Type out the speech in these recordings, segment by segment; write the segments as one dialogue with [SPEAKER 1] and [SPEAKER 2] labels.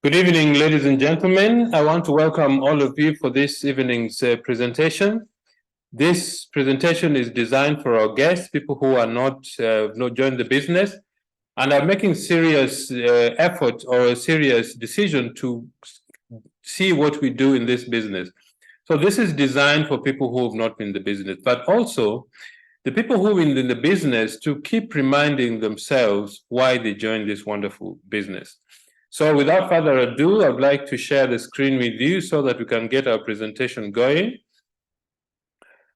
[SPEAKER 1] Good evening, ladies and gentlemen. I want to welcome all of you for this evening's presentation. This presentation is designed for our guests, people who are not joined the business and are making serious effort or a serious decision to see what we do in this business. So this is designed for people who have not been in the business, but also the people who are in the business to keep reminding themselves why they joined this wonderful business. So without further ado, I'd like to share the screen with you so that we can get our presentation going.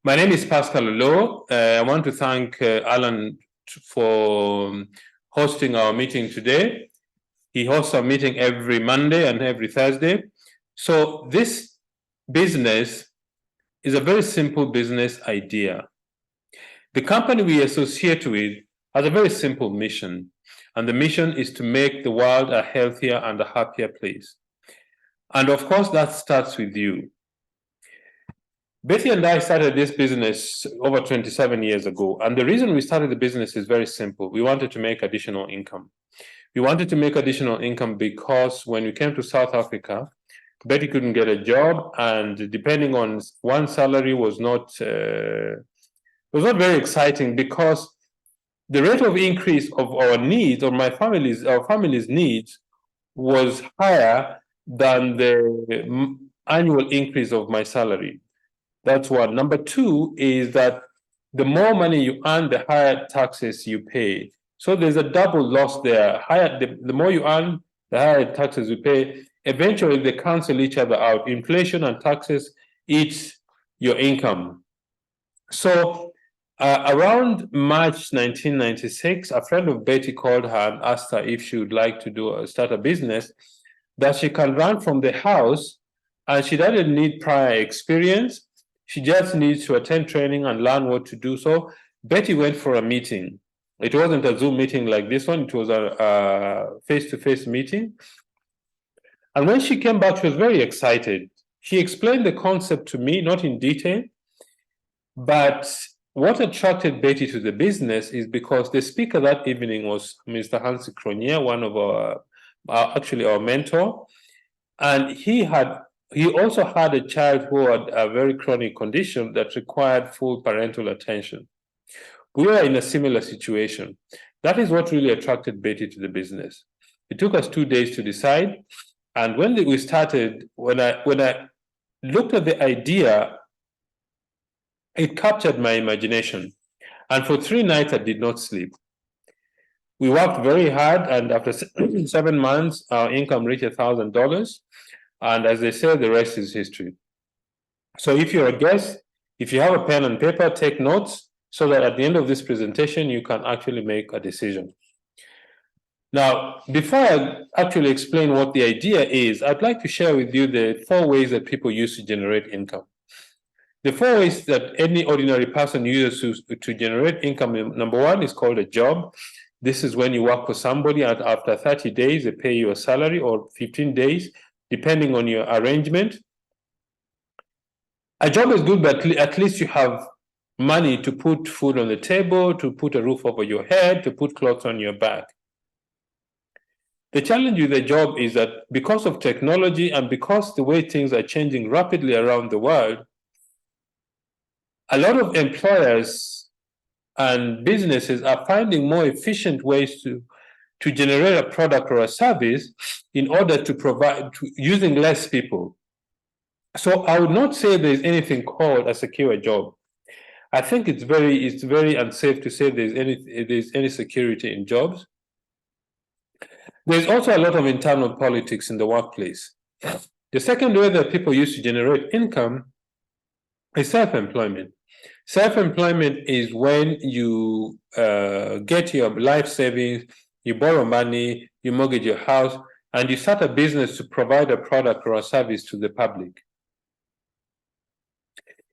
[SPEAKER 1] My name is Pascal Oloo. I want to thank Alan for hosting our meeting today. He hosts our meeting every Monday and every Thursday. So this business is a very simple business idea. The company we associate with has a very simple mission. And the mission is to make the world a healthier and a happier place. And of course, that starts with you. Betty and I started this business over 27 years ago. And the reason we started the business is very simple. We wanted to make additional income. We wanted to make additional income because when we came to South Africa, Betty couldn't get a job. And depending on one salary was not very exciting because the rate of increase of our needs, or our family's needs, was higher than the annual increase of my salary. That's one. Number two is that the more money you earn, the higher taxes you pay. So there's a double loss there. The more you earn, the higher taxes you pay. Eventually, they cancel each other out. Inflation and taxes eat your income. So around March 1996, a friend of Betty called her and asked her if she would like to start a business that she can run from the house, and she doesn't need prior experience. She just needs to attend training and learn what to do. So Betty went for a meeting. It wasn't a Zoom meeting like this one. It was a face-to-face meeting. And when she came back, she was very excited. She explained the concept to me, not in detail, but what attracted Betty to the business is because the speaker that evening was Mr. Hansi Cronier, one of our mentor. And he also had a child who had a very chronic condition that required full parental attention. We were in a similar situation. That is what really attracted Betty to the business. It took us 2 days to decide. And when we started, when I looked at the idea, it captured my imagination. And for 3 nights, I did not sleep. We worked very hard, and after 7 months, our income reached $1,000. And as they say, the rest is history. So if you're a guest, if you have a pen and paper, take notes so that at the end of this presentation, you can actually make a decision. Now, before I actually explain what the idea is, I'd like to share with you the 4 ways that people use to generate income. The 4 ways that any ordinary person uses to generate income, number 1 is called a job. This is when you work for somebody, and after 30 days, they pay you a salary, or 15 days, depending on your arrangement. A job is good, but at least you have money to put food on the table, to put a roof over your head, to put clothes on your back. The challenge with a job is that because of technology and because the way things are changing rapidly around the world, a lot of employers and businesses are finding more efficient ways to generate a product or a service in order to provide using less people. So I would not say there's anything called a secure job. I think it's very unsafe to say there's any security in jobs. There's also a lot of internal politics in the workplace. The second way that people use to generate income is self-employment. Self-employment is when you get your life savings, you borrow money, you mortgage your house, and you start a business to provide a product or a service to the public.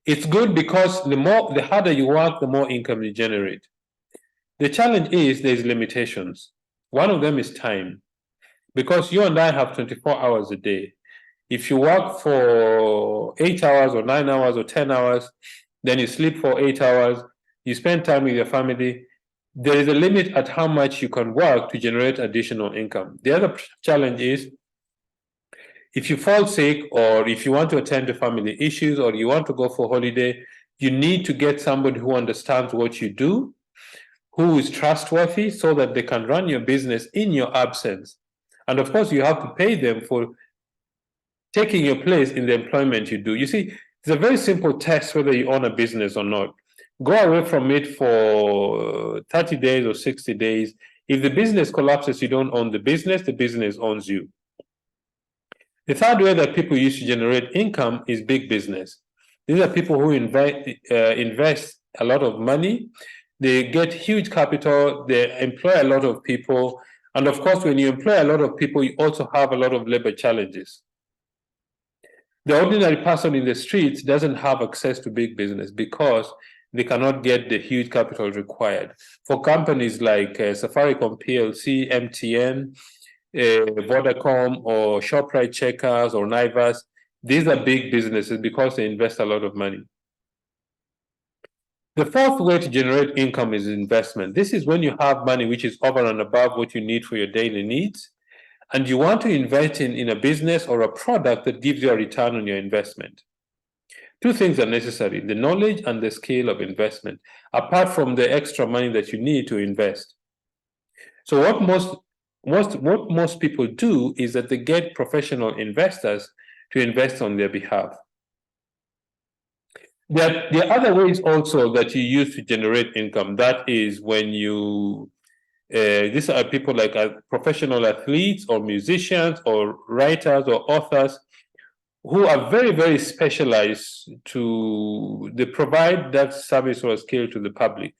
[SPEAKER 1] It's good because the harder you work, the more income you generate. The challenge is there's limitations. One of them is time, because you and I have 24 hours a day. If you work for 8 hours or 9 hours or 10 hours, then you sleep for 8 hours, you spend time with your family, there is a limit at how much you can work to generate additional income. The other challenge is If you fall sick, or if you want to attend to family issues, or you want to go for holiday, you need to get somebody who understands what you do, who is trustworthy, so that they can run your business in your absence. And of course, you have to pay them for taking your place in the employment you do. You see, it's a very simple test whether you own a business or not. Go away from it for 30 days or 60 days. If the business collapses, you don't own the business owns you. The third way that people use to generate income is big business. These are people who invest a lot of money. They get huge capital. They employ a lot of people. And of course, when you employ a lot of people, you also have a lot of labor challenges. The ordinary person in the streets doesn't have access to big business because they cannot get the huge capital required. For companies like Safaricom PLC, MTN, Vodacom, or ShopRite Checkers, or Naivas, these are big businesses because they invest a lot of money. The fourth way to generate income is investment. This is when you have money which is over and above what you need for your daily needs, and you want to invest in a business or a product that gives you a return on your investment. Two things are necessary: the knowledge and the skill of investment, apart from the extra money that you need to invest. So what most people do is that they get professional investors to invest on their behalf. There are other ways also that you use to generate income. That is when you these are people like professional athletes or musicians or writers or authors who are very, very specialized they provide that service or skill to the public.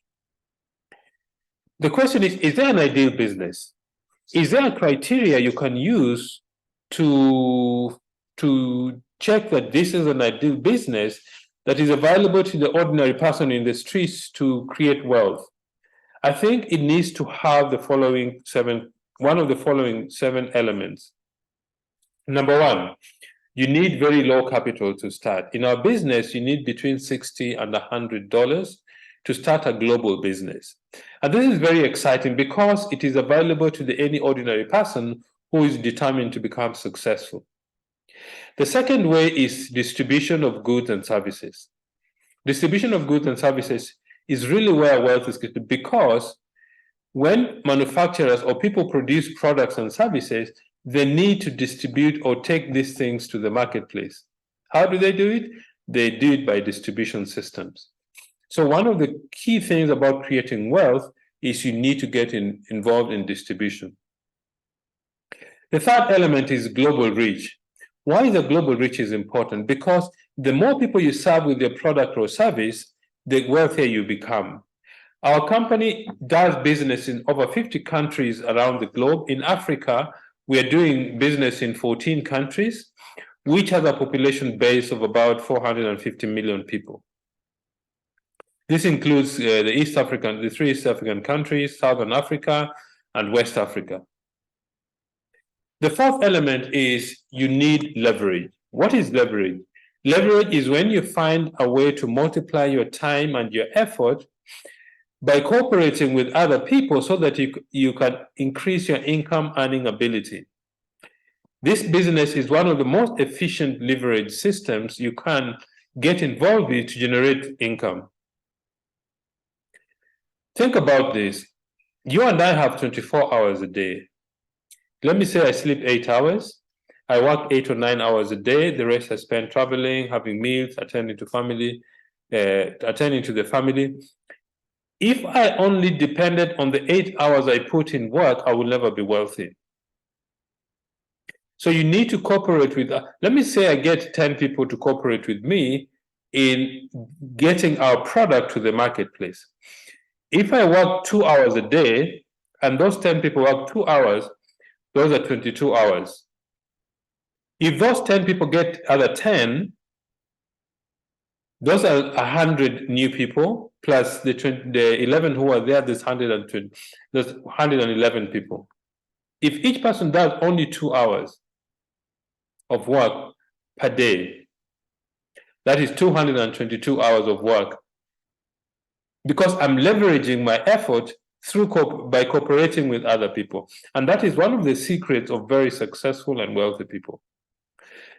[SPEAKER 1] The question is there an ideal business? Is there a criteria you can use to check that this is an ideal business that is available to the ordinary person in the streets to create wealth? I think it needs to have one of the following seven elements. Number one, you need very low capital to start. In our business, you need between $60 and $100 to start a global business. And this is very exciting because it is available to any ordinary person who is determined to become successful. The second way is distribution of goods and services. Distribution of goods and services is really where wealth is created, because when manufacturers or people produce products and services, they need to distribute or take these things to the marketplace. How do they do it? They do it by distribution systems. So one of the key things about creating wealth is you need to get involved in distribution. The third element is global reach. Why the global reach is important? Because the more people you serve with your product or service, the wealthier you become. Our company does business in over 50 countries around the globe. In Africa, we are doing business in 14 countries, which has a population base of about 450 million people. This includes the three East African countries, Southern Africa, and West Africa. The fourth element is you need leverage. What is leverage? Leverage is when you find a way to multiply your time and your effort by cooperating with other people so that you can increase your income earning ability. This business is one of the most efficient leverage systems you can get involved with to generate income. Think about this. You and I have 24 hours a day. Let me say I sleep 8 hours. I work 8 or 9 hours a day. The rest I spend traveling, having meals, attending to the family. If I only depended on the 8 hours I put in work, I will never be wealthy. So you need to cooperate with, let me say I get 10 people to cooperate with me in getting our product to the marketplace. If I work 2 hours a day, and those 10 people work 2 hours, those are 22 hours. If those 10 people get other 10, those are 100 new people, plus the 11 who are there, there's 111 people. If each person does only 2 hours of work per day, that is 222 hours of work, because I'm leveraging my effort by cooperating with other people. And that is one of the secrets of very successful and wealthy people.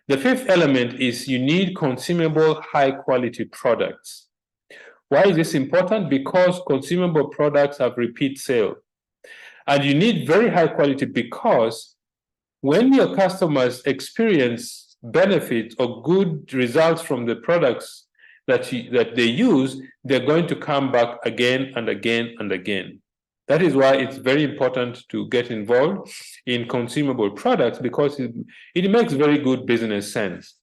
[SPEAKER 1] The fifth element is you need consumable, high-quality products. Why is this important? Because consumable products have repeat sale. And you need very high quality because when your customers experience benefits or good results from the products that they use, they're going to come back again and again and again. That is why it's very important to get involved in consumable products, because it makes very good business sense.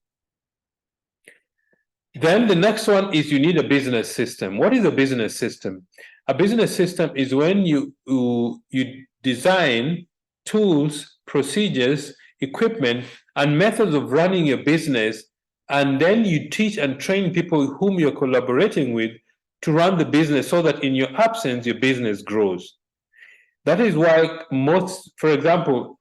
[SPEAKER 1] Then the next one is you need a business system. What is a business system? A business system is when you design tools, procedures, equipment, and methods of running your business, and then you teach and train people whom you're collaborating with to run the business so that in your absence, your business grows. That is why most, for example,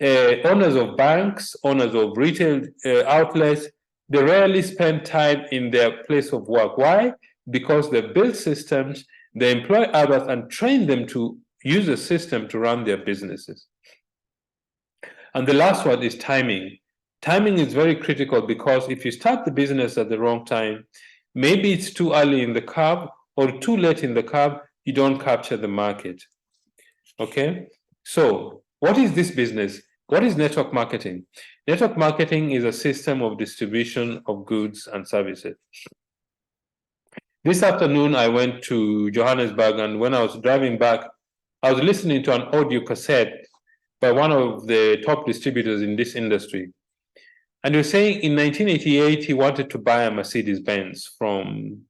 [SPEAKER 1] owners of banks, owners of retail outlets, they rarely spend time in their place of work. Why? Because they build systems, they employ others and train them to use a system to run their businesses. And the last one is timing. Timing is very critical, because if you start the business at the wrong time, maybe it's too early in the curve or too late in the curve, you don't capture the market. Okay, so what is this business? What is network marketing? Network marketing is a system of distribution of goods and services. This afternoon, I went to Johannesburg, and when I was driving back, I was listening to an audio cassette by one of the top distributors in this industry. And he was saying in 1988, he wanted to buy a Mercedes-Benz from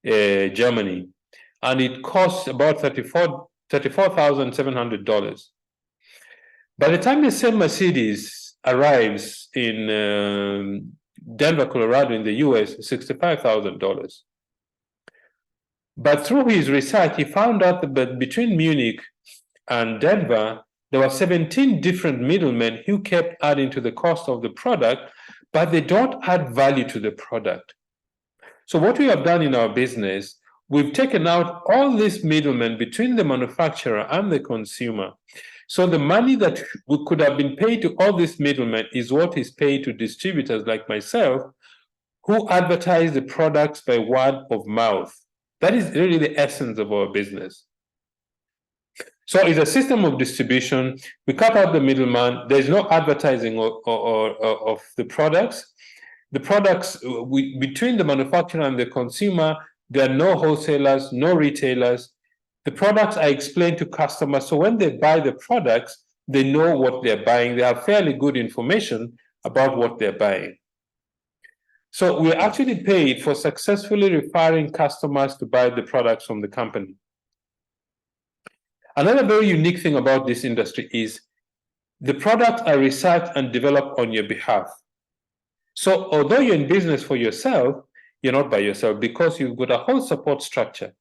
[SPEAKER 1] Germany, and it cost about $34,700. By the time the same Mercedes arrives in Denver, Colorado, in the US, $65,000. But through his research, he found out that between Munich and Denver, there were 17 different middlemen who kept adding to the cost of the product, but they don't add value to the product. So what we have done in our business, we've taken out all these middlemen between the manufacturer and the consumer. So the money that could have been paid to all these middlemen is what is paid to distributors like myself, who advertise the products by word of mouth. That is really the essence of our business. So it's a system of distribution. We cut out the middleman. There's no advertising of the products. The products, between the manufacturer and the consumer, there are no wholesalers, no retailers. The products are explained to customers. So when they buy the products, they know what they're buying. They have fairly good information about what they're buying. So we're actually paid for successfully referring customers to buy the products from the company. Another very unique thing about this industry is the products are researched and developed on your behalf. So although you're in business for yourself, you're not by yourself, because you've got a whole support structure.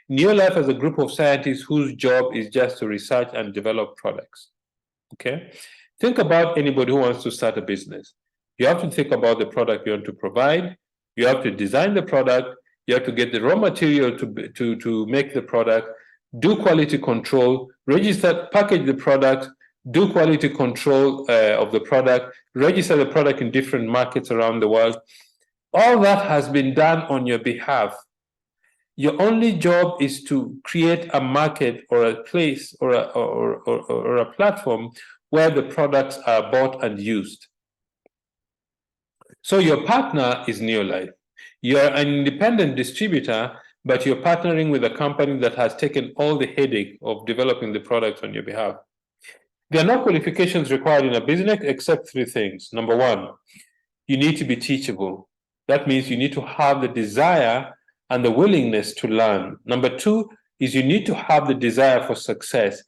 [SPEAKER 1] Neolife has a group of scientists whose job is just to research and develop products. Okay? Think about anybody who wants to start a business. You have to think about the product you want to provide. You have to design the product. You have to get the raw material to make the product, do quality control, register, package the product, do quality control of the product, register the product in different markets around the world. All that has been done on your behalf. Your only job is to create a market or a place or a platform where the products are bought and used. So your partner is Neolife. You're an independent distributor, but you're partnering with a company that has taken all the headache of developing the products on your behalf. There are no qualifications required in a business except three things. Number one, you need to be teachable. That means you need to have the desire and the willingness to learn. Number two is you need to have the desire for success.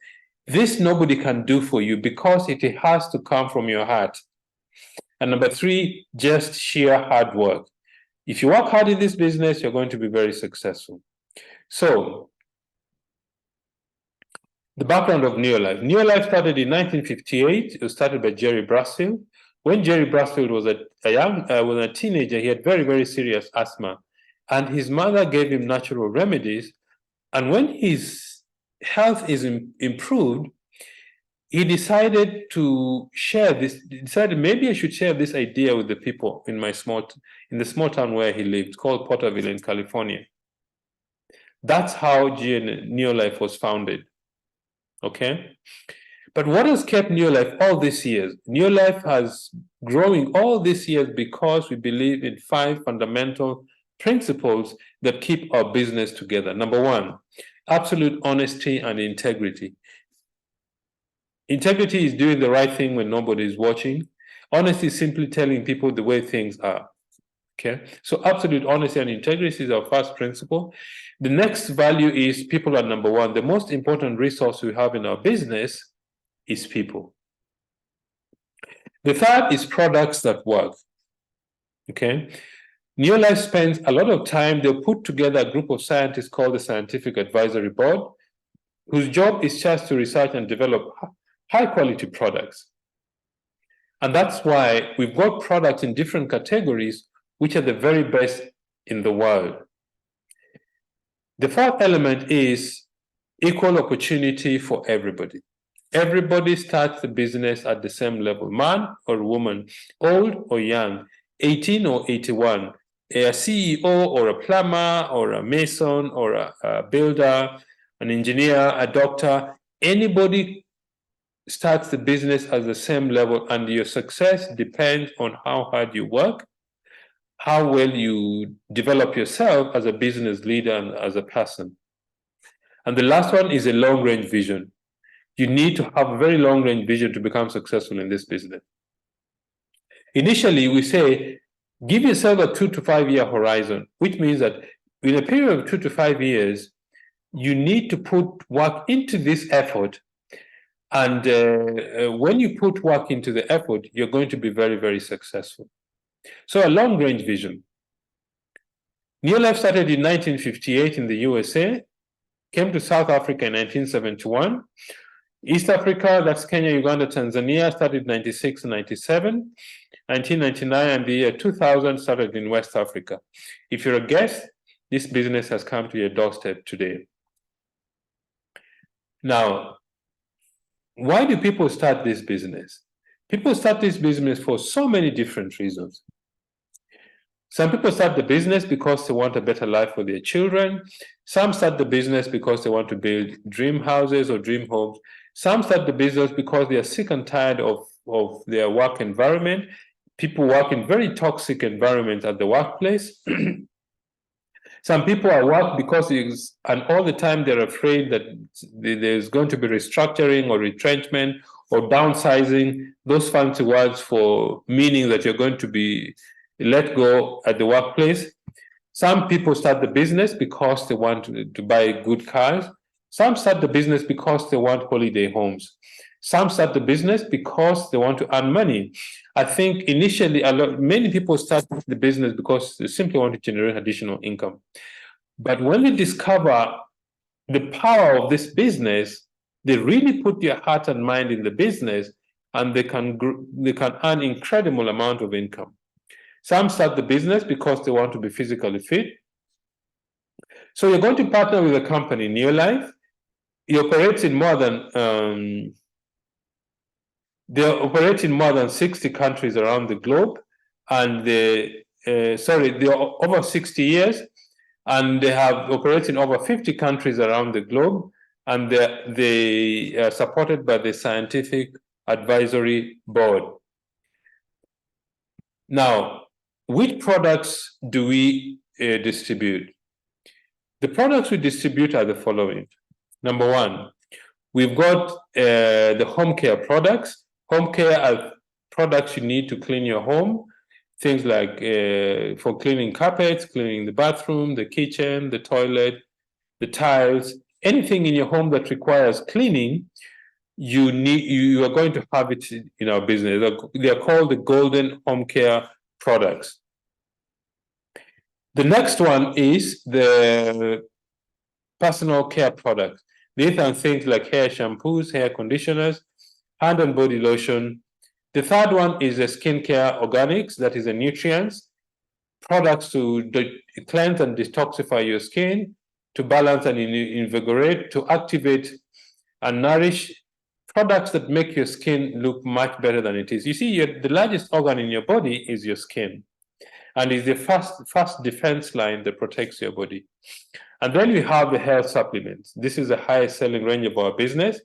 [SPEAKER 1] This nobody can do for you because it has to come from your heart. And number three, just sheer hard work. If you work hard in this business, you're going to be very successful. So, the background of Neolife. Neolife started in 1958. It was started by Jerry Brasfield. When Jerry Brasfield was a teenager, he had very, very serious asthma. And his mother gave him natural remedies. And when his health is improved, he decided to share this. He decided maybe I should share this idea with the people in the small town where he lived, called Porterville in California. That's how Neolife was founded. Okay, but what has kept Neolife all these years? Neolife has growing all these years because we believe in 5 fundamental principles that keep our business together. Number 1, absolute honesty and integrity. Integrity is doing the right thing when nobody is watching. Honesty is simply telling people the way things are. Okay, so absolute honesty and integrity is our first principle. The next value is people are number 1. The most important resource we have in our business is people. The third is products that work. Okay, Neolife spends a lot of time. They'll put together a group of scientists called the Scientific Advisory Board, whose job is just to research and develop high-quality products. And that's why we've got products in different categories, which are the very best in the world. The fourth element is equal opportunity for everybody. Everybody starts the business at the same level, man or woman, old or young, 18 or 81, a CEO or a plumber or a mason or a builder, an engineer, a doctor. Anybody starts the business at the same level, and your success depends on how hard you work, how well you develop yourself as a business leader and as a person. And the last one is a long-range vision. You need to have a very long-range vision to become successful in this business. Initially, we say, give yourself a 2 to 5 year horizon, which means that in a period of 2 to 5 years, you need to put work into this effort. And when you put work into the effort, you're going to be very, very successful. So a long-range vision. Neolife started in 1958 in the USA, came to South Africa in 1971. East Africa, that's Kenya, Uganda, Tanzania, started in 96 and 97. 1999 and the year 2000 started in West Africa. If you're a guest, this business has come to your doorstep today. Now, why do people start this business? People start this business for so many different reasons. Some people start the business because they want a better life for their children. Some start the business because they want to build dream houses or dream homes. Some start the business because they are sick and tired of their work environment. People work in very toxic environments at the workplace. Some people are work because and all the time they're afraid that there's going to be restructuring or retrenchment or downsizing, those fancy words for meaning that you're going to be let go at the workplace. Some people start the business because they want to buy good cars. Some start the business because they want holiday homes. Some start the business because they want to earn money. I think initially, many people start the business because they simply want to generate additional income. But when they discover the power of this business, they really put their heart and mind in the business, and they can earn incredible amount of income. Some start the business because they want to be physically fit. So you're going to partner with a company, Neolife. It operates in more than they operate in more than 60 countries around the globe, and they're over 60 years, and they have operated in over 50 countries around the globe, and they are supported by the Scientific Advisory Board. Now, which products do we distribute? The products we distribute are the following. Number 1, we've got the home care products. Home care are products you need to clean your home. Things like for cleaning carpets, cleaning the bathroom, the kitchen, the toilet, the tiles, anything in your home that requires cleaning, you are going to have it in our business. They are called the golden home care products. The next one is the personal care products. These are things like hair shampoos, hair conditioners, hand and body lotion. The third one is the skincare organics, that is the nutrients, products to cleanse and detoxify your skin, to balance and invigorate, to activate and nourish products that make your skin look much better than it is. You see, the largest organ in your body is your skin, and is the first defense line that protects your body. And then we have the health supplements. This is the highest selling range of our business.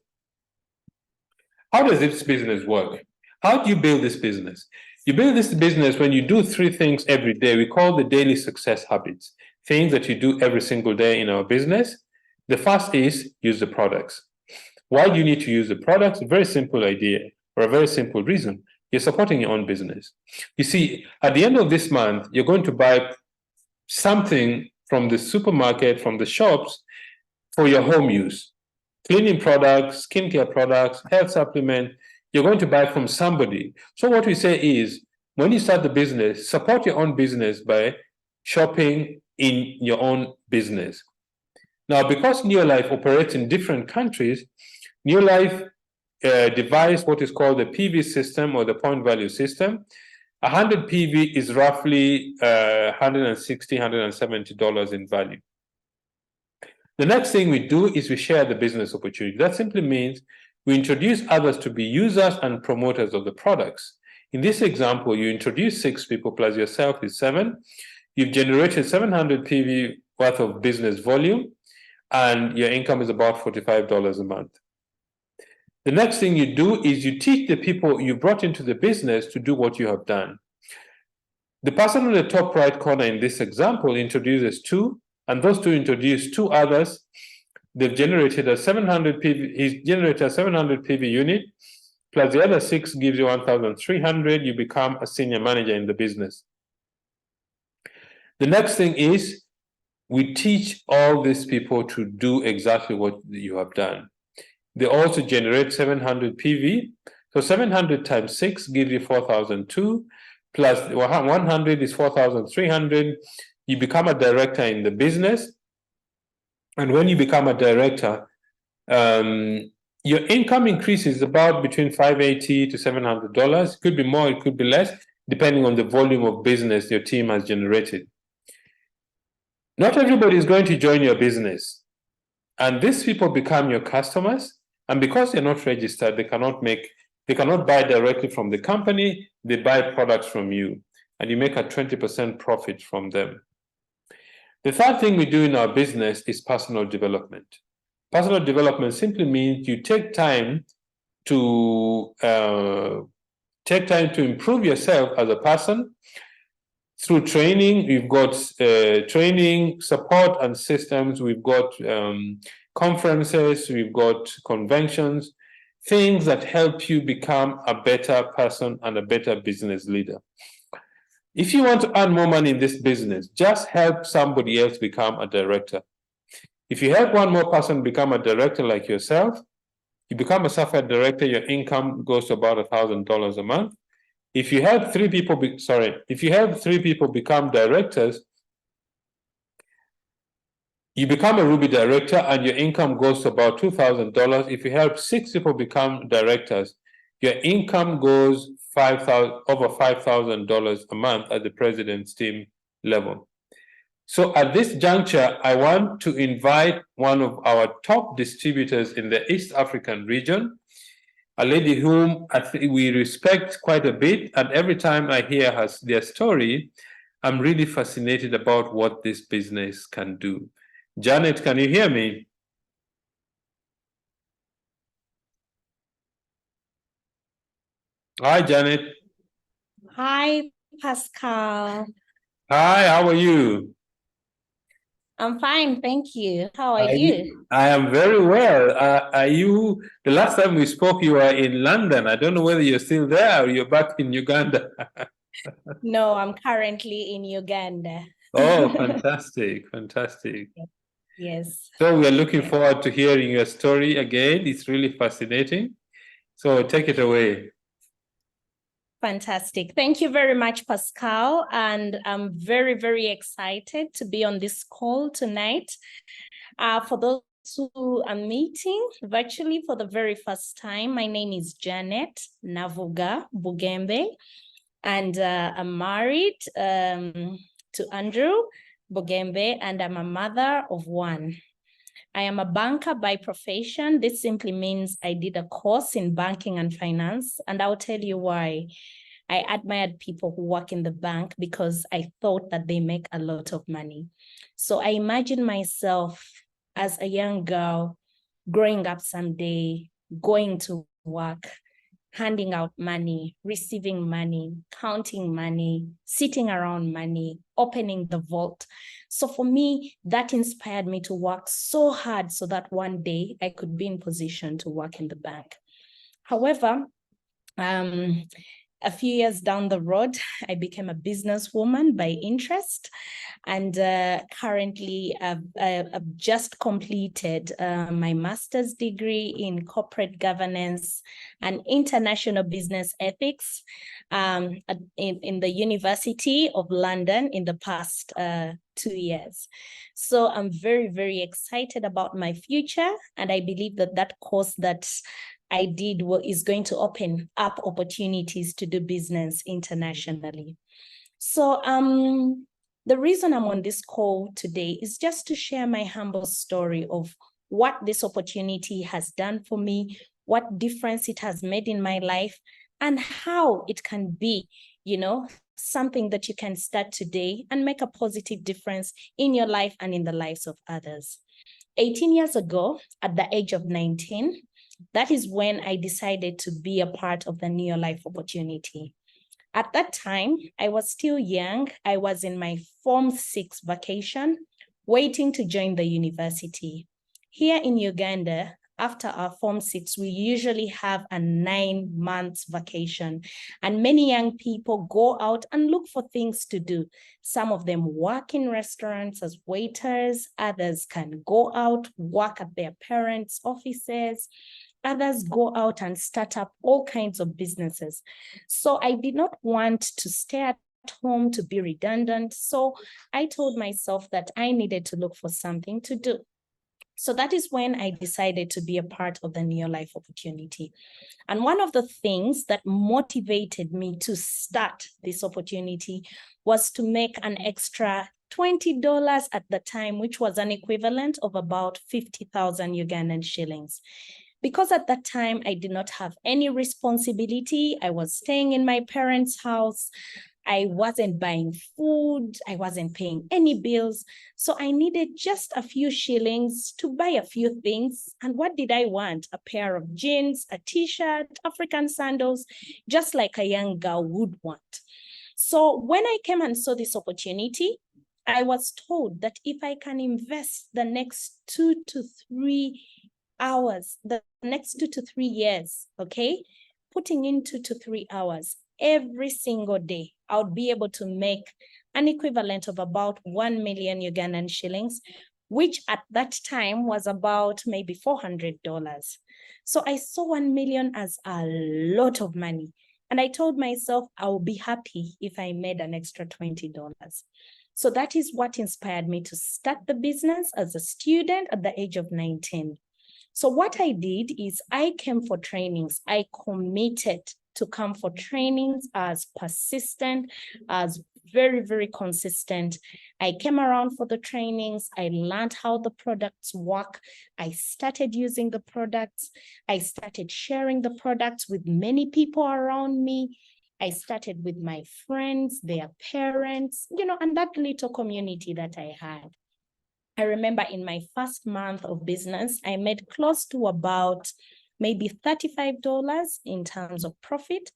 [SPEAKER 1] How does this business work? How do you build this business? You build this business when you do three things every day. We call the daily success habits, things that you do every single day in our business. The first is use the products. Why do you need to use the products? A very simple idea, or a very simple reason. You're supporting your own business. You see, at the end of this month, you're going to buy something from the supermarket, from the shops, for your home use. Cleaning products, skincare products, health supplement, you're going to buy from somebody. So what we say is, when you start the business, support your own business by shopping in your own business. Now, because Neolife operates in different countries, Neolife devised what is called the PV system, or the point value system. 100 PV is roughly $160, $170 in value. The next thing we do is we share the business opportunity. That simply means we introduce others to be users and promoters of the products. In this example, you introduce 6 people plus yourself is 7. You've generated 700 PV worth of business volume, and your income is about $45 a month. The next thing you do is you teach the people you brought into the business to do what you have done. The person on the top right corner in this example introduces 2, and those 2 introduce 2 others. They've generated a 700 PV, he's generated a 700 PV unit, plus the other 6 gives you 1,300, you become a senior manager in the business. The next thing is, we teach all these people to do exactly what you have done. They also generate 700 PV. So 700 times 6 gives you 4,002, plus 100 is 4,300. You become a director in the business. And when you become a director, your income increases about between $580 to $700. It could be more, it could be less, depending on the volume of business your team has generated. Not everybody is going to join your business, and these people become your customers. And because they're not registered, they cannot buy directly from the company. They buy products from you, and you make a 20% profit from them. The third thing we do in our business is personal development. Personal development simply means you take time to improve yourself as a person. Through training, we've got training, support, and systems. We've got conferences, we've got conventions, things that help you become a better person and a better business leader. If you want to earn more money in this business, just help somebody else become a director. If you help one more person become a director like yourself, you become a software director, your income goes to about $1,000 a month. If you help 3 people become directors, you become a Ruby director and your income goes to about $2,000. If you help 6 people become directors, your income goes over $5,000 a month at the president's team level. So at this juncture, I want to invite one of our top distributors in the East African region, a lady whom I think we respect quite a bit, and every time I hear their story, I'm really fascinated about what this business can do. Janet, can you hear me? Hi, Janet.
[SPEAKER 2] Hi, Pascal.
[SPEAKER 1] Hi, how are you?
[SPEAKER 2] I'm fine, thank you. How are you?
[SPEAKER 1] I am very well. The last time we spoke, you were in London. I don't know whether you're still there or you're back in Uganda.
[SPEAKER 2] No, I'm currently in Uganda.
[SPEAKER 1] Oh, fantastic, fantastic.
[SPEAKER 2] Yes.
[SPEAKER 1] So we are looking forward to hearing your story again. It's really fascinating. So take it away.
[SPEAKER 2] Fantastic. Thank you very much, Pascal. And I'm very, very excited to be on this call tonight. For those who are meeting virtually for the very first time, my name is Janet Navuga Bugembe, and I'm married to Andrew Bugembe, and I'm a mother of 1. I am a banker by profession. This simply means I did a course in banking and finance, and I'll tell you why. I admired people who work in the bank because I thought that they make a lot of money. So I imagine myself as a young girl growing up someday, going to work, handing out money, receiving money, counting money, sitting around money, opening the vault. So for me, that inspired me to work so hard so that one day I could be in position to work in the bank. However, a few years down the road, I became a businesswoman by interest. And currently, I've just completed my master's degree in corporate governance and international business ethics in the University of London in the past 2 years. So I'm very, very excited about my future. And I believe that that course that I did is going to open up opportunities to do business internationally. So the reason I'm on this call today is just to share my humble story of what this opportunity has done for me, what difference it has made in my life, and how it can be, something that you can start today and make a positive difference in your life and in the lives of others. 18 years ago, at the age of 19, that is when I decided to be a part of the Neo Life opportunity. At that time, I was still young. I was in my Form 6 vacation, waiting to join the university. Here in Uganda, after our Form 6, we usually have a 9 months vacation, and many young people go out and look for things to do. Some of them work in restaurants as waiters, others can go out, work at their parents' offices, others go out and start up all kinds of businesses. So I did not want to stay at home to be redundant. So I told myself that I needed to look for something to do. So that is when I decided to be a part of the Neo Life opportunity. And one of the things that motivated me to start this opportunity was to make an extra $20 at the time, which was an equivalent of about 50,000 Ugandan shillings. Because at that time, I did not have any responsibility. I was staying in my parents' house. I wasn't buying food. I wasn't paying any bills. So I needed just a few shillings to buy a few things. And what did I want? A pair of jeans, a t-shirt, African sandals, just like a young girl would want. So when I came and saw this opportunity, I was told that if I can invest the next 2 to 3 hours, the next 2 to 3 years, okay, putting in 2 to 3 hours every single day, I would be able to make an equivalent of about 1 million Ugandan shillings, which at that time was about maybe $400. So I saw 1 million as a lot of money. And I told myself I would be happy if I made an extra $20. So that is what inspired me to start the business as a student at the age of 19. So what I did is I came for trainings. I committed to come for trainings, as persistent, as very, very consistent. I came around for the trainings. I learned how the products work. I started using the products. I started sharing the products with many people around me. I started with my friends, their parents, and that little community that I had. I remember in my first month of business, I made close to about maybe $35 in terms of profit.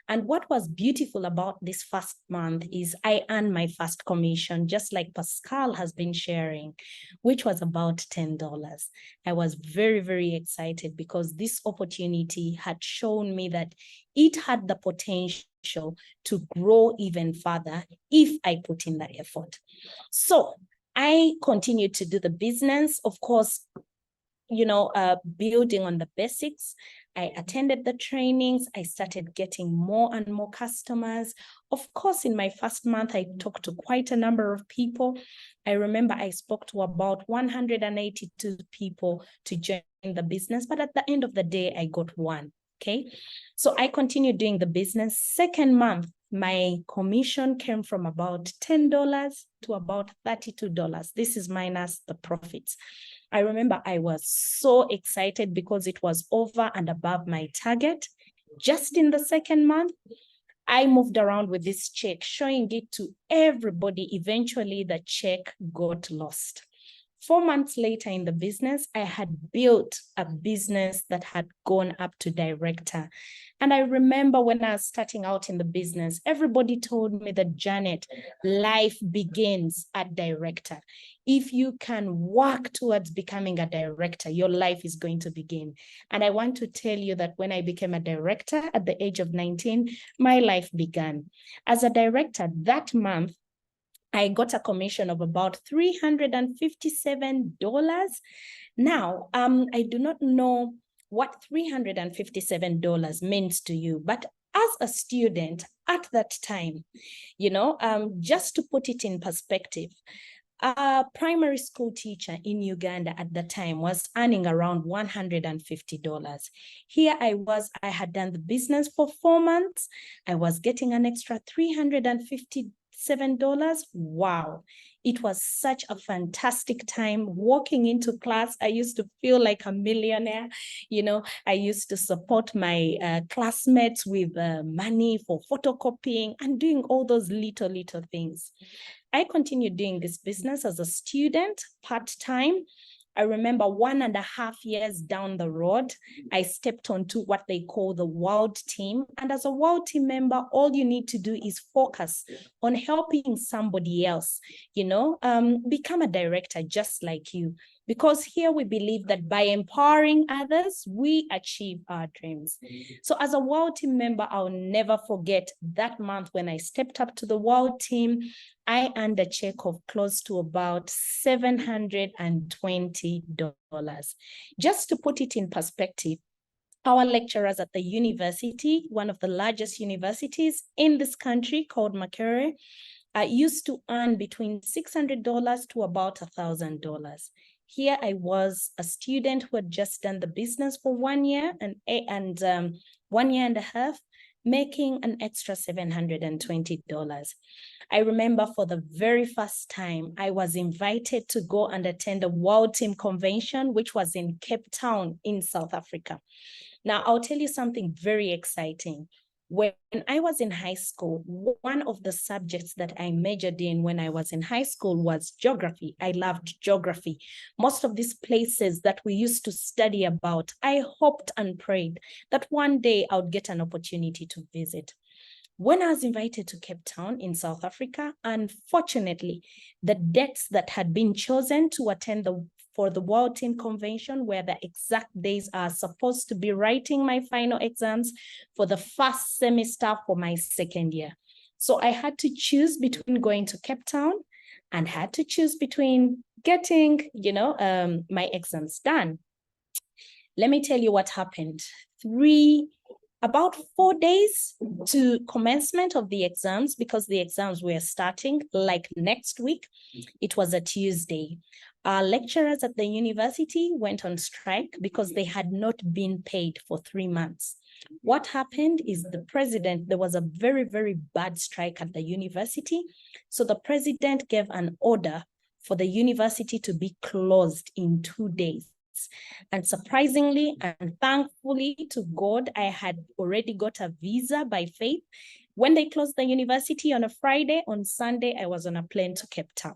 [SPEAKER 2] And what was beautiful about this first month is I earned my first commission, just like Pascal has been sharing, which was about $10. I was very, very excited because this opportunity had shown me that it had the potential to grow even further if I put in the effort. So I continued to do the business, of course, building on the basics. I attended the trainings. I started getting more and more customers. Of course, in my first month, I talked to quite a number of people. I remember I spoke to about 182 people to join the business, but at the end of the day, I got one. Okay, so I continued doing the business. Second month, my commission came from about $10 to about $32. This is minus the profits. I remember I was so excited because it was over and above my target. Just in the second month, I moved around with this check, showing it to everybody. Eventually, the check got lost. 4 months later in the business, I had built a business that had gone up to director. And I remember when I was starting out in the business, everybody told me that, Janet, life begins at director. If you can work towards becoming a director, your life is going to begin. And I want to tell you that when I became a director at the age of 19, my life began. As a director that month, I got a commission of about $357. Now, I do not know what $357 means to you, but as a student at that time, just to put it in perspective, a primary school teacher in Uganda at the time was earning around $150. Here I had done the business for 4 months. I was getting an extra $357. Wow. It was such a fantastic time walking into class. I used to feel like a millionaire. I used to support my classmates with money for photocopying and doing all those little things. I continued doing this business as a student, part-time. I remember 1.5 years down the road, I stepped onto what they call the world team. And as a world team member, all you need to do is focus on helping somebody else, become a director just like you. Because here we believe that by empowering others, we achieve our dreams. So as a world team member, I'll never forget that month when I stepped up to the world team. I earned a check of close to about $720. Just to put it in perspective, our lecturers at the university, one of the largest universities in this country called Makerere, used to earn between $600 to about $1,000. Here I was a student who had just done the business for 1 year and 1 year and a half, making an extra $720. I remember for the very first time, I was invited to go and attend a World Team Convention, which was in Cape Town in South Africa. Now, I'll tell you something very exciting. When I was in high school, one of the subjects that I majored in when I was in high school was geography. I loved geography. Most of these places that we used to study about, I hoped and prayed that one day I would get an opportunity to visit. When I was invited to Cape Town in South Africa, unfortunately, the dates that had been chosen to attend for the World Team Convention were the exact days I was supposed to be writing my final exams for the first semester for my second year. So I had to choose between going to Cape Town and had to choose between getting, my exams done. Let me tell you what happened. About 4 days to commencement of the exams, because the exams were starting like next week. It was a Tuesday. Our lecturers at the university went on strike because they had not been paid for 3 months. What happened is there was a very, very bad strike at the university. So the president gave an order for the university to be closed in 2 days. And surprisingly and thankfully to God, I had already got a visa by faith. When they closed the university on a Friday, on Sunday, I was on a plane to Cape Town.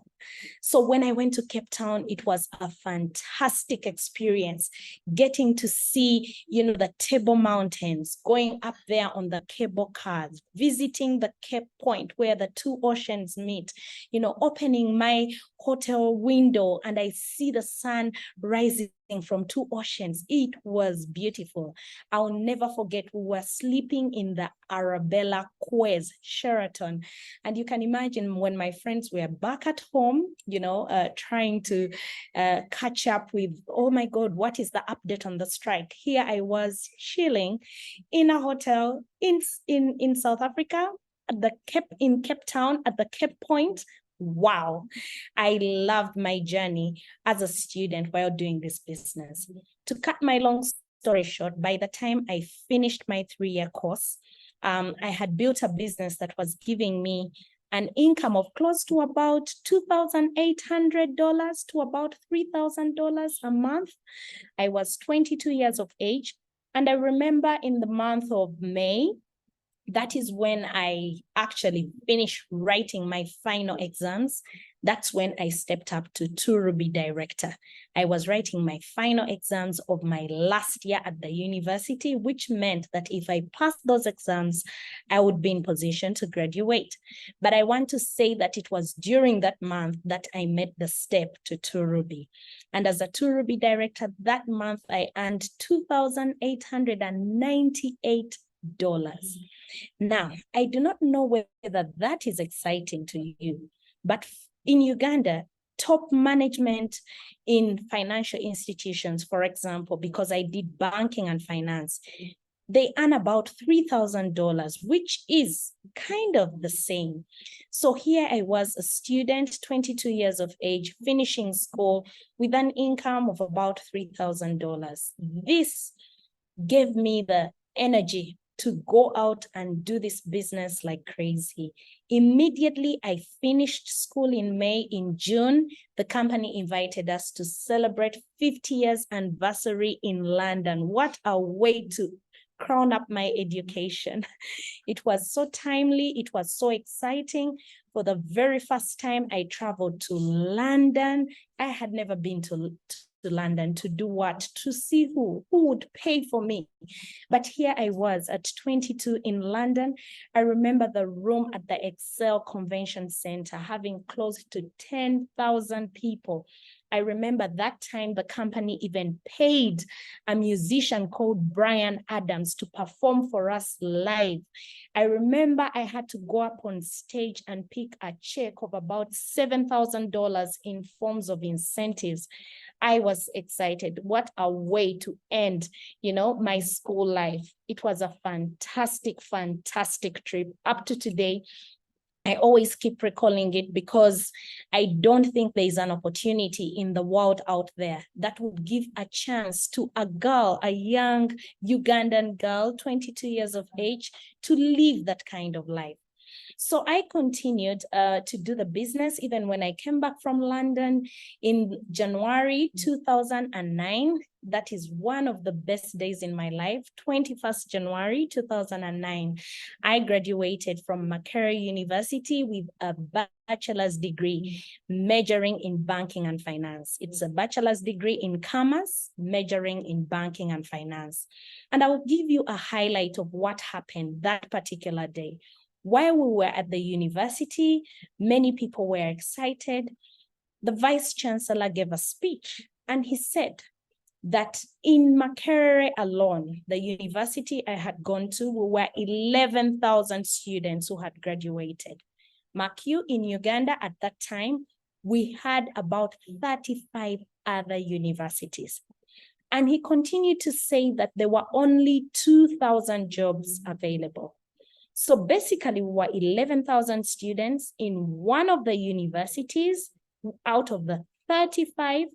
[SPEAKER 2] So when I went to Cape Town, it was a fantastic experience, getting to see, the Table Mountains, going up there on the cable cars, visiting the Cape Point where the two oceans meet, opening my hotel window and I see the sun rising from two oceans. It was beautiful. I'll never forget, we were sleeping in the Arabella Quays Sheraton. And you can imagine when my friends were back at home, trying to catch up with, oh my God, what is the update on the strike? Here I was chilling in a hotel in South Africa, in Cape Town at the Cape Point. Wow, I loved my journey as a student while doing this business. To cut my long story short, by the time I finished my 3-year course, I had built a business that was giving me an income of close to about $2,800 to about $3,000 a month. I was 22 years of age. And I remember in the month of May, that is when I actually finished writing my final exams. That's when I stepped up to Turubi director. I was writing my final exams of my last year at the university, which meant that if I passed those exams, I would be in position to graduate. But I want to say that it was during that month that I made the step to Turubi. And as a Turubi director, that month I earned $2,898. Now, I do not know whether that is exciting to you, but in Uganda, top management in financial institutions, for example, because I did banking and finance, they earn about $3,000, which is kind of the same. So here I was, a student, 22 years of age, finishing school with an income of about $3,000. This gave me the energy to go out and do this business like crazy. Immediately, I finished school in May. In June, the company invited us to celebrate 50 years anniversary in London. What a way to crown up my education. It was so timely. It was so exciting. For the very first time, I traveled to London. I had never been to London to do what? To see who would pay for me. But here I was at 22 in London. I remember the room at the Excel Convention Center having close to 10,000 people. I remember that time the company even paid a musician called Brian Adams to perform for us live. I remember I had to go up on stage and pick a check of about $7,000 in forms of incentives. I was excited. What a way to end, my school life. It was a fantastic, fantastic trip. Up to today, I always keep recalling it because I don't think there is an opportunity in the world out there that would give a chance to a girl, a young Ugandan girl, 22 years of age, to live that kind of life. So I continued to do the business even when I came back from London in January 2009. That is one of the best days in my life, 21st January 2009. I graduated from Makerere University with a bachelor's degree majoring in banking and finance. It's a bachelor's degree in commerce, majoring in banking and finance. And I will give you a highlight of what happened that particular day. While we were at the university, many people were excited. The vice chancellor gave a speech and he said that in Makerere alone, the university I had gone to, we were 11,000 students who had graduated. Mark you, in Uganda at that time, we had about 35 other universities. And he continued to say that there were only 2,000 jobs available. So basically, we were 11,000 students in one of the universities out of the 35,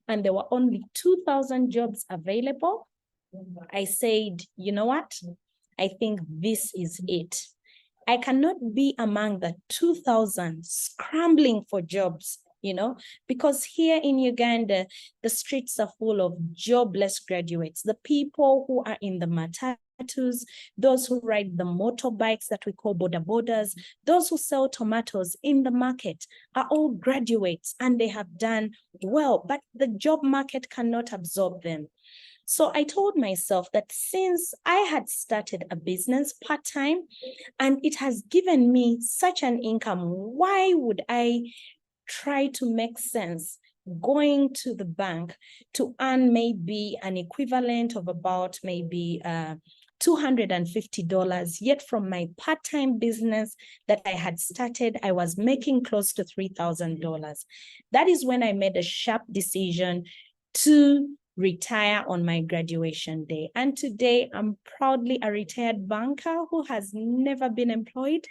[SPEAKER 2] and there were only 2,000 jobs available. I said, you know what? I think this is it. I cannot be among the 2,000 scrambling for jobs, because here in Uganda, the streets are full of jobless graduates, the people who are in the matatus, those who ride the motorbikes that we call boda bodas, those who sell tomatoes in the market are all graduates and they have done well, but the job market cannot absorb them. So I told myself that since I had started a business part-time and it has given me such an income, why would I try to make sense going to the bank to earn maybe an equivalent of about maybe $250, yet from my part-time business that I had started, I was making close to $3,000. That is when I made a sharp decision to retire on my graduation day. And today I'm proudly a retired banker who has never been employed.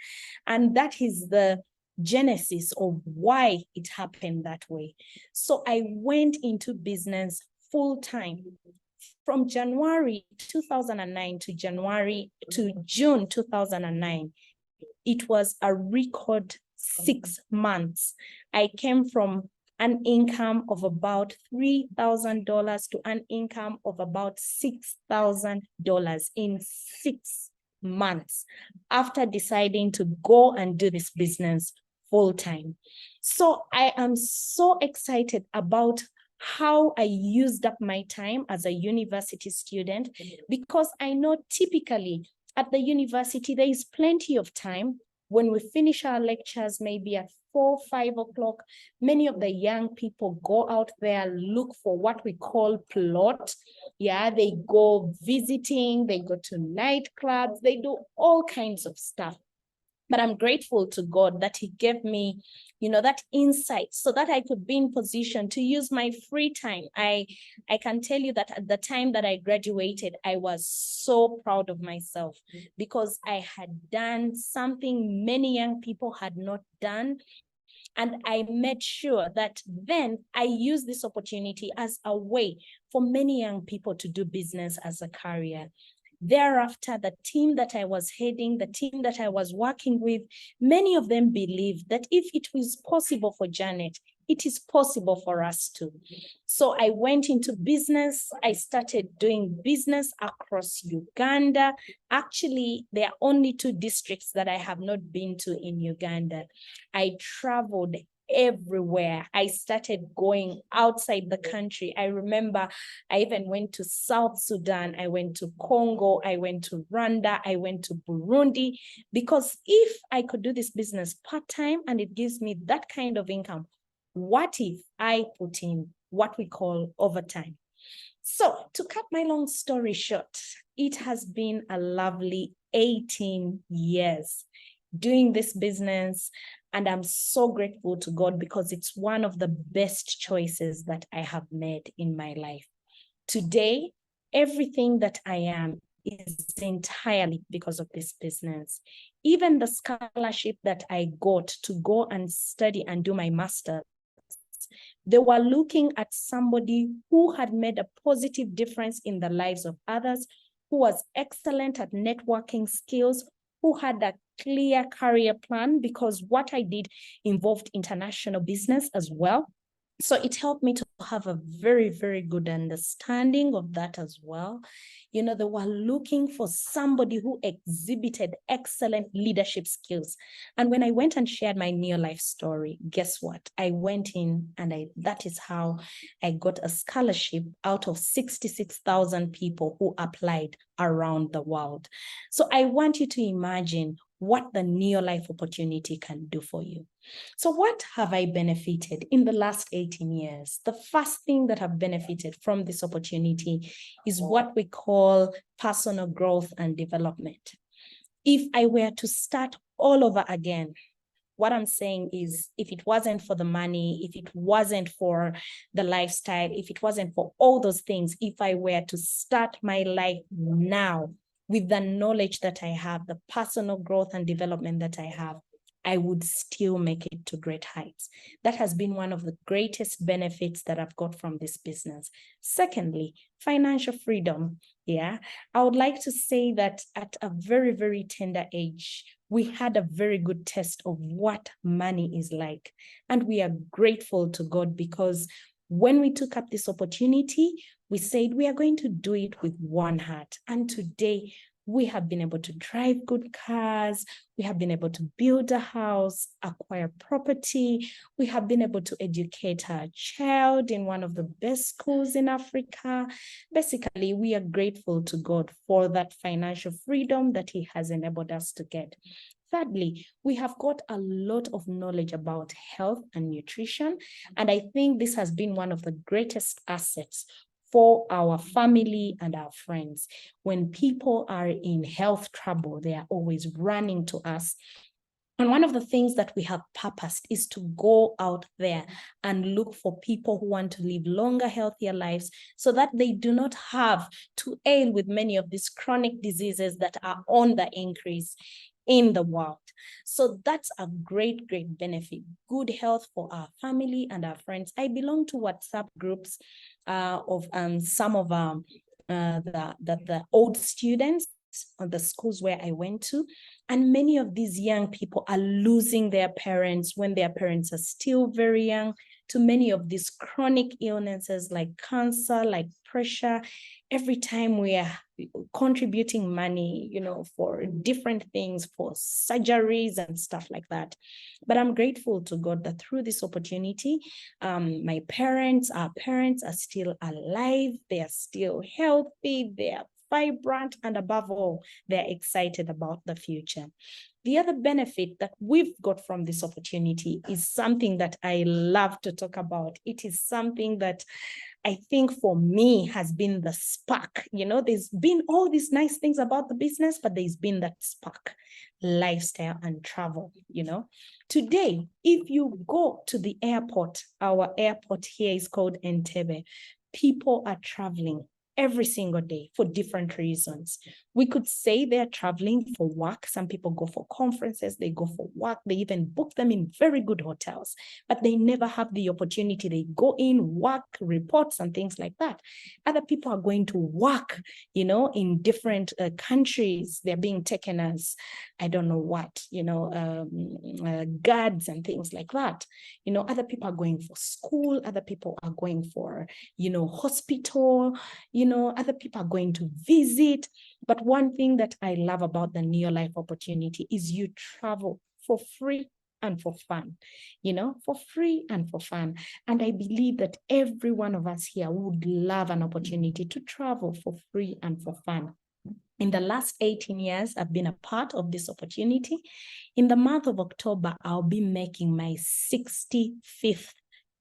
[SPEAKER 2] And that is the genesis of why it happened that way. So I went into business full-time. From January 2009 to June 2009, it was a record 6 months. I came from an income of about $3,000 to an income of about $6,000 in 6 months after deciding to go and do this business full time. So I am so excited about how I used up my time as a university student, because I know typically at the university, there is plenty of time. When we finish our lectures, maybe at 4, 5 o'clock, many of the young people go out there, look for what we call plot. Yeah, they go visiting, they go to nightclubs, they do all kinds of stuff. But I'm grateful to God that he gave me, that insight so that I could be in position to use my free time. I can tell you that at the time that I graduated, I was so proud of myself because I had done something many young people had not done. And I made sure that then I used this opportunity as a way for many young people to do business as a career. Thereafter, the team that I was heading, the team that I was working with, many of them believed that if it was possible for Janet, it is possible for us too. So I went into business. I started doing business across Uganda. Actually, there are only 2 districts that I have not been to in Uganda. I traveled everywhere. I started going outside the country. I remember I even went to South Sudan. I went to Congo. I went to Rwanda. I went to Burundi, because if I could do this business part-time and it gives me that kind of income, what if I put in what we call overtime? So to cut my long story short, it has been a lovely 18 years doing this business. And I'm so grateful to God because it's one of the best choices that I have made in my life. Today, everything that I am is entirely because of this business. Even the scholarship that I got to go and study and do my master's, they were looking at somebody who had made a positive difference in the lives of others, who was excellent at networking skills, who had a clear career plan, because what I did involved international business as well. So it helped me to have a very, very good understanding of that as well. They were looking for somebody who exhibited excellent leadership skills. And when I went and shared my near life story, guess what? I went in and that is how I got a scholarship out of 66,000 people who applied around the world. So I want you to imagine what the near life opportunity can do for you. So what have I benefited in the last 18 years? The first thing that I've benefited from this opportunity is what we call personal growth and development. If I were to start all over again, what I'm saying is, if it wasn't for the money, if it wasn't for the lifestyle, if it wasn't for all those things, if I were to start my life now with the knowledge that I have, the personal growth and development that I have, I would still make it to great heights. That has been one of the greatest benefits that I've got from this business. Secondly, financial freedom. Yeah, I would like to say that at a very, very tender age, we had a very good test of what money is like. And we are grateful to God because when we took up this opportunity, we said we are going to do it with one heart. And today, we have been able to drive good cars. We have been able to build a house, acquire property. We have been able to educate our child in one of the best schools in Africa. Basically, we are grateful to God for that financial freedom that He has enabled us to get. Thirdly, we have got a lot of knowledge about health and nutrition. And I think this has been one of the greatest assets for our family and our friends. When people are in health trouble, they are always running to us. And one of the things that we have purposed is to go out there and look for people who want to live longer, healthier lives so that they do not have to ail with many of these chronic diseases that are on the increase in the world. So that's a great, great benefit. Good health for our family and our friends. I belong to WhatsApp groups of some of the old students on the schools where I went to. And many of these young people are losing their parents when their parents are still very young, to many of these chronic illnesses like cancer, like pressure. Every time we are contributing money, for different things, for surgeries and stuff like that. But I'm grateful to God that through this opportunity, our parents are still alive, they are still healthy, they are vibrant, and above all, they're excited about the future. The other benefit that we've got from this opportunity is something that I love to talk about. It is something that I think for me has been the spark. There's been all these nice things about the business, but there's been that spark, lifestyle and travel. Today, if you go to the airport, our airport here is called Entebbe, people are traveling every single day for different reasons. We could say they're traveling for work. Some people go for conferences, they go for work, they even book them in very good hotels, but they never have the opportunity. They go in, work, reports and things like that. Other people are going to work, in different countries. They're being taken as, I don't know what, guards and things like that. Other people are going for school, other people are going for, hospital, other people are going to visit. But one thing that I love about the Neolife opportunity is you travel for free and for fun, for free and for fun. And I believe that every one of us here would love an opportunity to travel for free and for fun. In the last 18 years, I've been a part of this opportunity. In the month of October, I'll be making my 65th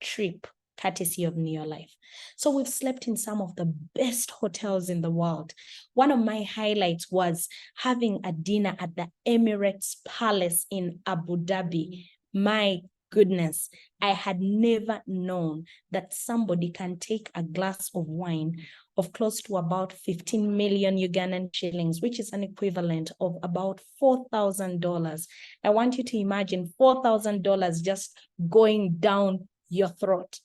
[SPEAKER 2] trip, courtesy of Neolife. So we've slept in some of the best hotels in the world. One of my highlights was having a dinner at the Emirates Palace in Abu Dhabi. My goodness, I had never known that somebody can take a glass of wine of close to about 15 million Ugandan shillings, which is an equivalent of about $4,000. I want you to imagine $4,000 just going down your throat,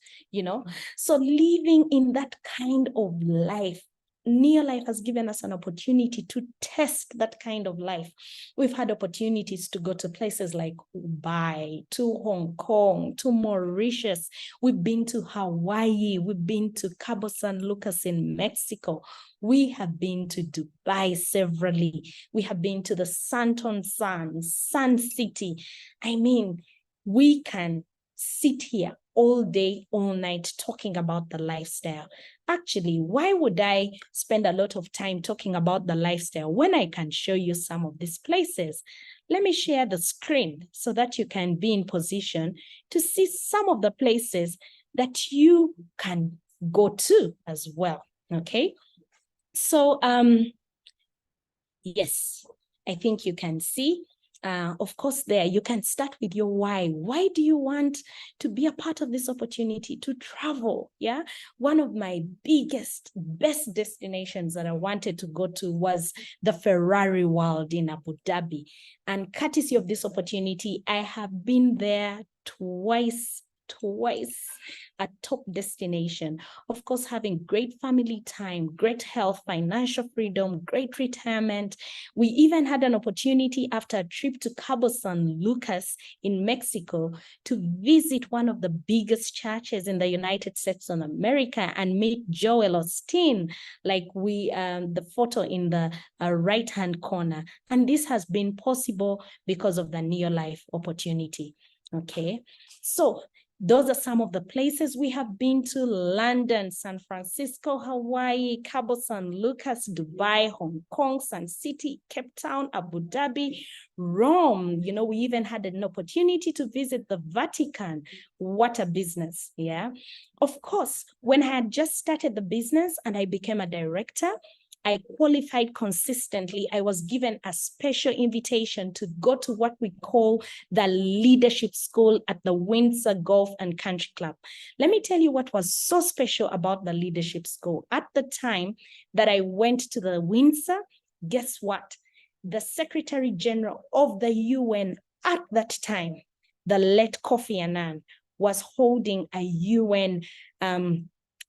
[SPEAKER 2] So living in that kind of life, Neolife has given us an opportunity to test that kind of life. We've had opportunities to go to places like Dubai, to Hong Kong, to Mauritius. We've been to Hawaii. We've been to Cabo San Lucas in Mexico. We have been to Dubai severally. We have been to the Santon Sun City. I mean, we can sit here all day, all night talking about the lifestyle. Actually, why would I spend a lot of time talking about the lifestyle when I can show you some of these places? Let me share the screen so that you can be in position to see some of the places that you can go to as well. Okay. So, yes, I think you can see. Of course, there you can start with your why. Why do you want to be a part of this opportunity to travel? Yeah, one of my best destinations that I wanted to go to was the Ferrari World in Abu Dhabi. And courtesy of this opportunity, I have been there twice, a top destination. Of course, having great family time, great health, financial freedom, great retirement. We even had an opportunity after a trip to Cabo San Lucas in Mexico to visit one of the biggest churches in the United States of America and meet Joel Osteen, like the photo in the right-hand corner. And this has been possible because of the Neolife opportunity. Okay, so those are some of the places we have been to: London, San Francisco, Hawaii, Cabo San Lucas, Dubai, Hong Kong, Sun City, Cape Town, Abu Dhabi, Rome. We even had an opportunity to visit the Vatican. What a business, yeah? Of course, when I had just started the business and I became a director, I qualified consistently. I was given a special invitation to go to what we call the leadership school at the Windsor Golf and Country Club. Let me tell you what was so special about the leadership school. At the time that I went to the Windsor, guess what? The Secretary General of the UN at that time, the late Kofi Annan, was holding a UN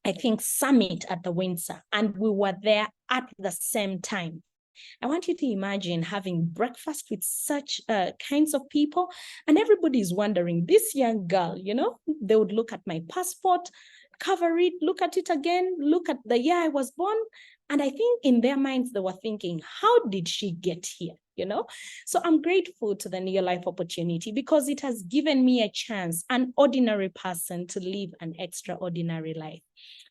[SPEAKER 2] I think summit at the Windsor, and we were there at the same time. I want you to imagine having breakfast with such kinds of people, and everybody's wondering, this young girl, you know, they would look at my passport, cover it, look at it again, look at the year I was born. And I think in their minds, they were thinking, how did she get here? You know, so I'm grateful to the New Life opportunity because it has given me a chance, an ordinary person, to live an extraordinary life.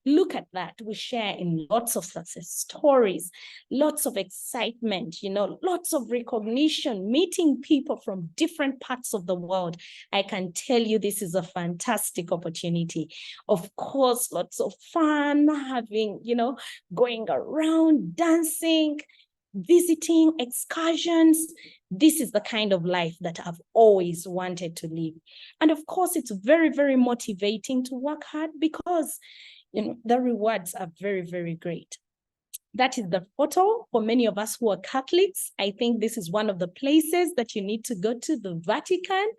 [SPEAKER 2] Look at that. We share in lots of success stories, lots of excitement, you know, lots of recognition, meeting people from different parts of the world. I can tell you this is a fantastic opportunity. Of course, lots of fun, having, you know, going around, dancing, visiting, excursions. This is the kind of life that I've always wanted to live. And of course, it's very, very motivating to work hard because, you know, the rewards are very, very great. That is the photo for many of us who are Catholics. I think this is one of the places that you need to go to, the Vatican.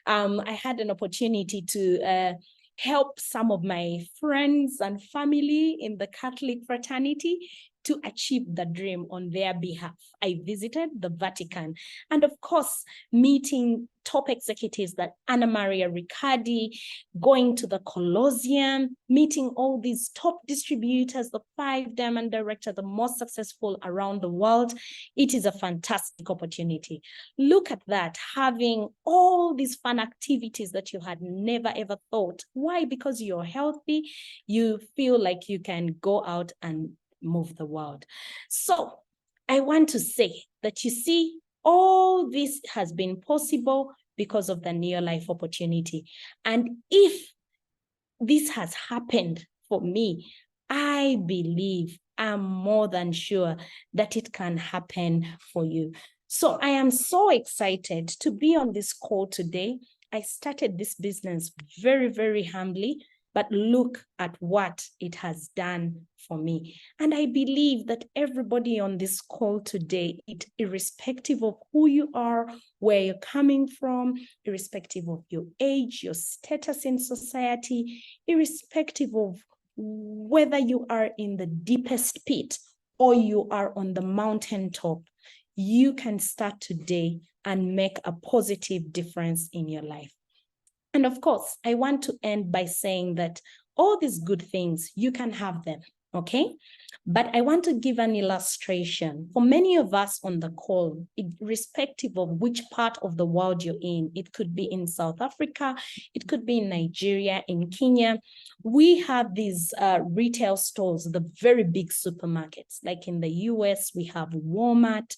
[SPEAKER 2] I had an opportunity to help some of my friends and family in the Catholic fraternity to achieve the dream on their behalf. I visited the Vatican, and of course, meeting top executives like Anna Maria Riccardi, going to the Colosseum, meeting all these top distributors, the 5 Diamond Director, the most successful around the world. It is a fantastic opportunity. Look at that, having all these fun activities that you had never ever thought. Why? Because you're healthy, you feel like you can go out and move the world. So I want to say that, you see, all this has been possible because of the Neo Life opportunity. And if this has happened for me, I believe, I'm more than sure that it can happen for you. So I am so excited to be on this call today. I started this business very, very humbly, but look at what it has done for me. And I believe that everybody on this call today, irrespective of who you are, where you're coming from, irrespective of your age, your status in society, irrespective of whether you are in the deepest pit or you are on the mountaintop, you can start today and make a positive difference in your life. And of course, I want to end by saying that all these good things, you can have them, okay? But I want to give an illustration. For many of us on the call, irrespective of which part of the world you're in, it could be in South Africa, it could be in Nigeria, in Kenya, we have these retail stores, the very big supermarkets. Like in the US, we have Walmart.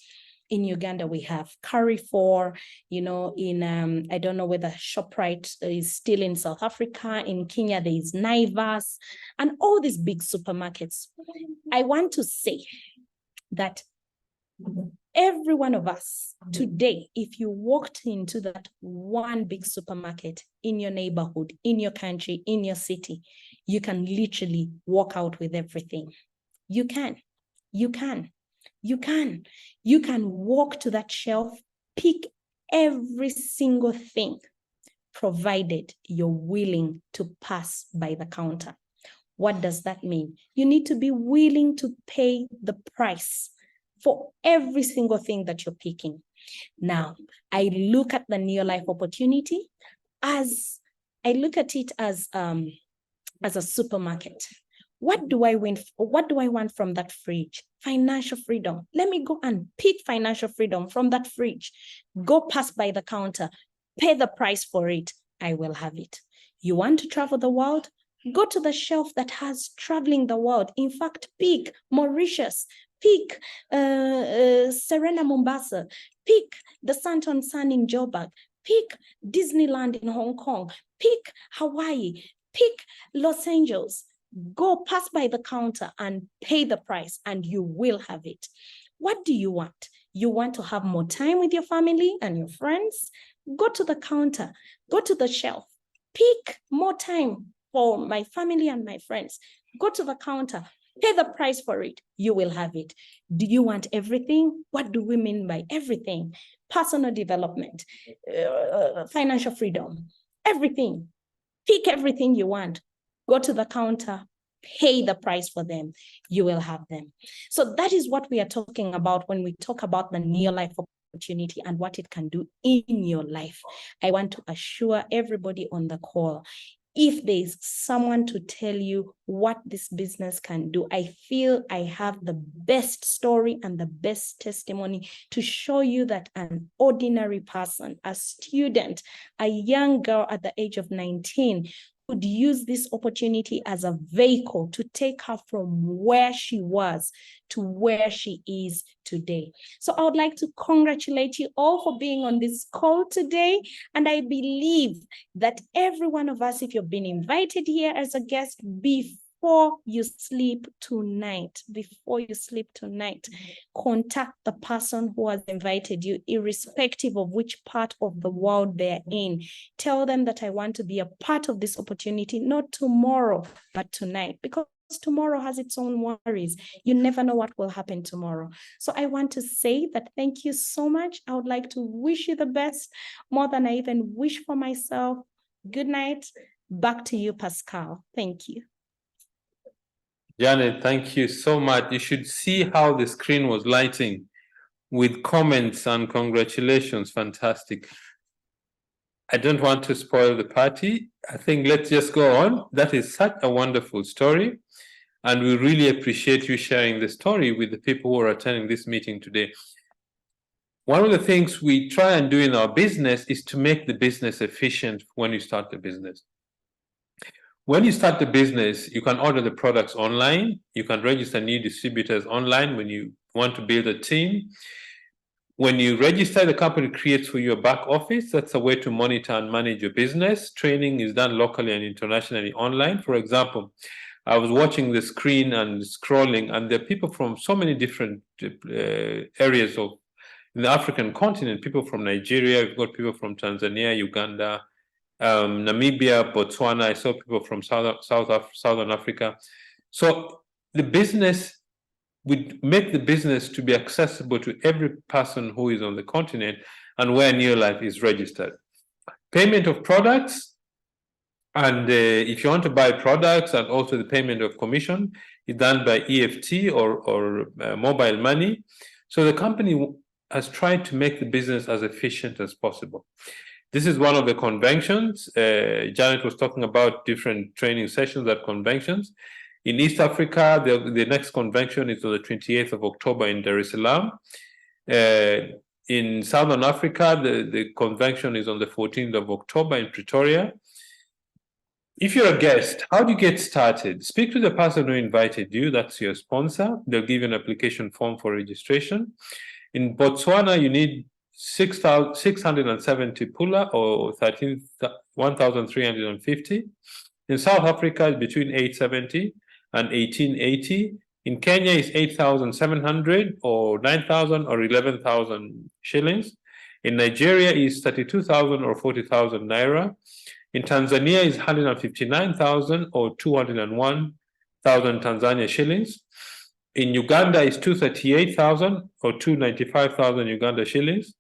[SPEAKER 2] In Uganda, we have Carrefour, you know, in, I don't know whether ShopRite is still in South Africa. In Kenya, there is Naivas and all these big supermarkets. I want to say that every one of us today, if you walked into that one big supermarket in your neighborhood, in your country, in your city, you can literally walk out with everything. You can. You can walk to that shelf, pick every single thing, provided you're willing to pass by the counter. What does that mean? You need to be willing to pay the price for every single thing that you're picking. Now, I look at the Neo Life opportunity as a supermarket. What do I want from that fridge? Financial freedom. Let me go and pick financial freedom from that fridge. Go pass by the counter, pay the price for it. I will have it. You want to travel the world? Go to the shelf that has traveling the world. In fact, pick Mauritius, pick Serena Mombasa, pick the Santon Sun in Joburg, pick Disneyland in Hong Kong, pick Hawaii, pick Los Angeles. Go pass by the counter and pay the price and you will have it. What do you want? You want to have more time with your family and your friends? Go to the counter, go to the shelf, pick more time for my family and my friends. Go to the counter, pay the price for it, you will have it. Do you want everything? What do we mean by everything? Personal development, financial freedom, everything. Pick everything you want. Go to the counter, pay the price for them, you will have them. So that is what we are talking about when we talk about the near life opportunity and what it can do in your life. I want to assure everybody on the call, if there's someone to tell you what this business can do, I feel I have the best story and the best testimony to show you that an ordinary person, a student, a young girl at the age of 19, could use this opportunity as a vehicle to take her from where she was to where she is today. So I would like to congratulate you all for being on this call today. And I believe that every one of us, if you've been invited here as a guest, before you sleep tonight, contact the person who has invited you, irrespective of which part of the world they're in. Tell them that I want to be a part of this opportunity, not tomorrow, but tonight, because tomorrow has its own worries. You never know what will happen tomorrow. So I want to say that thank you so much. I would like to wish you the best, more than I even wish for myself. Good night. Back to you, Pascal. Thank you.
[SPEAKER 1] Janet, thank you so much. You should see how the screen was lighting with comments and congratulations. Fantastic. I don't want to spoil the party. I think let's just go on. That is such a wonderful story. And we really appreciate you sharing the story with the people who are attending this meeting today. One of the things we try and do in our business is to make the business efficient when you start the business. When you start the business, you can order the products online. You can register new distributors online when you want to build a team. When you register, the company creates for you a back office. That's a way to monitor and manage your business. Training is done locally and internationally online. For example, I was watching the screen and scrolling, and there are people from so many different areas of the African continent, people from Nigeria, we've got people from Tanzania, Uganda, Namibia, Botswana. I saw people from Southern Africa. So the business, we make the business to be accessible to every person who is on the continent and where Neolife is registered. Payment of products, and if you want to buy products, and also the payment of commission is done by EFT or mobile money. So the company has tried to make the business as efficient as possible. This is one of the conventions. Janet was talking about different training sessions at conventions. In East Africa, the next convention is on the 28th of October in Dar es Salaam. In Southern Africa, the convention is on the 14th of October in Pretoria. If you're a guest, how do you get started? Speak to the person who invited you. That's your sponsor. They'll give you an application form for registration. In Botswana, you need 670 pula or 1,350. In South Africa, it's between 870 and 1880. In Kenya, it's 8,700 or 9,000 or 11,000 shillings. In Nigeria, it's 32,000 or 40,000 naira. In Tanzania, it's 159,000 or 201,000 Tanzania shillings. In Uganda, it's 238,000 or 295,000 Uganda shillings.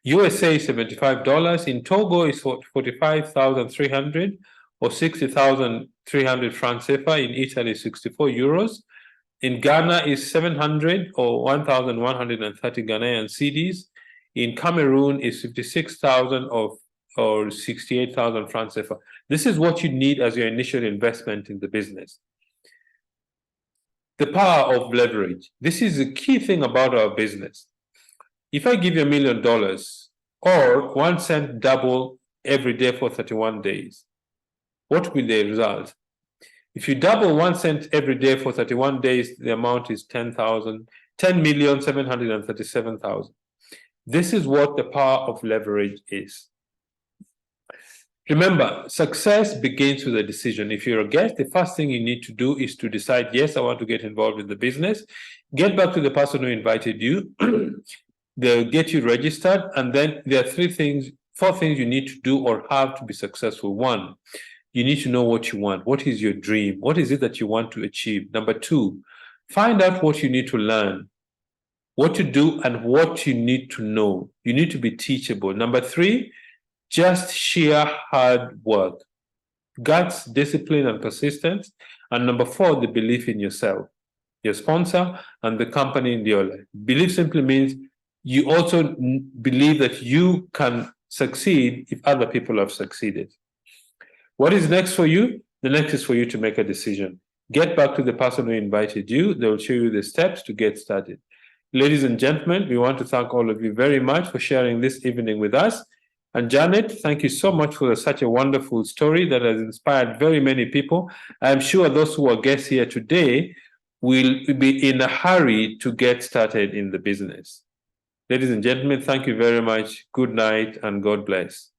[SPEAKER 1] USA is $75. In Togo, it's 45,300 or 60,300 francs CFA. In Italy, 64 euros. In Ghana, is 700 or 1,130 Ghanaian cedis. In Cameroon, is 56,000 or 68,000 francs CFA. This is what you need as your initial investment in the business. The power of leverage. This is the key thing about our business. If I give you $1 million or 1 cent double every day for 31 days, what will be the result? If you double 1 cent every day for 31 days, the amount is 10,737,000. This is what the power of leverage is. Remember, success begins with a decision. If you're a guest, the first thing you need to do is to decide, yes, I want to get involved in the business. Get back to the person who invited you. They'll get you registered. And then there are 4 things you need to do or have to be successful. 1, you need to know what you want. What is your dream? What is it that you want to achieve? Number 2, find out what you need to learn, what to do, and what you need to know. You need to be teachable. Number 3, just sheer hard work, guts, discipline, and persistence. And number 4, the belief in yourself, your sponsor, and the company in your life. Belief simply means you also believe that you can succeed if other people have succeeded. What is next for you? The next is for you to make a decision. Get back to the person who invited you. They will show you the steps to get started. Ladies and gentlemen, we want to thank all of you very much for sharing this evening with us. And Janet, thank you so much for such a wonderful story that has inspired very many people. I'm sure those who are guests here today will be in a hurry to get started in the business. Ladies and gentlemen, thank you very much. Good night and God bless.